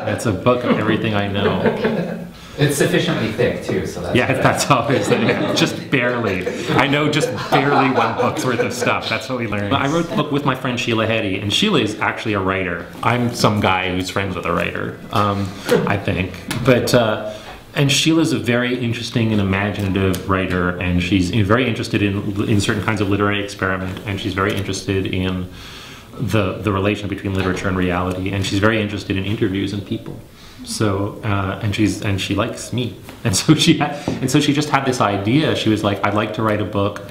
It's a book of everything I know. It's sufficiently thick too, so that's Yeah, that's always just barely. I know just barely one book's worth of stuff. That's what we learned. I wrote the book with my friend Sheila Heti, and Sheila is actually a writer. I'm some guy who's friends with a writer, I think. But and Sheila's a very interesting and imaginative writer, and she's very interested in certain kinds of literary experiment, and she's very interested in the relation between literature and reality, and she's very interested in interviews and people. So and she likes me, and so she just had this idea. She was like, I'd like to write a book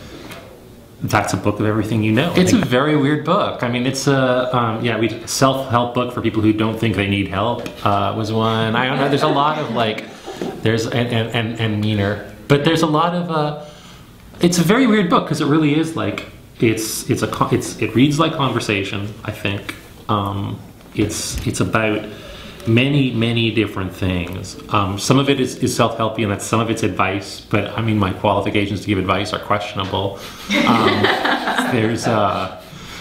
that's a book of everything you know. It's a very weird book. I mean, it's a self-help book for people who don't think they need help was one. I don't know. There's a lot of like, there's and meaner, but there's a lot of. It's a very weird book because it really is like it reads like conversation. I think it's about many different things. Some of it is self-helpy, and some of it's advice, but I mean, my qualifications to give advice are questionable.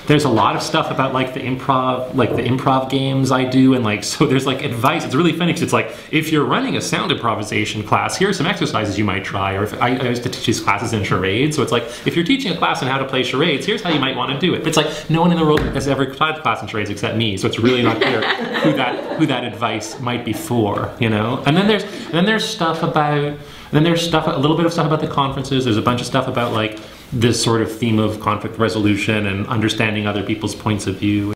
There's a lot of stuff about like the improv games I do, and like, so there's like advice. It's really funny because it's like, if you're running a sound improvisation class, here are some exercises you might try. Or if I used to teach these classes in charades, so it's like, if you're teaching a class on how to play charades, here's how you might want to do it. But it's like, no one in the world has ever taught a class in charades except me, so it's really not clear who that advice might be for, you know. And then there's stuff about, a little bit of stuff about the conferences. There's a bunch of stuff about like this sort of theme of conflict resolution and understanding other people's points of view.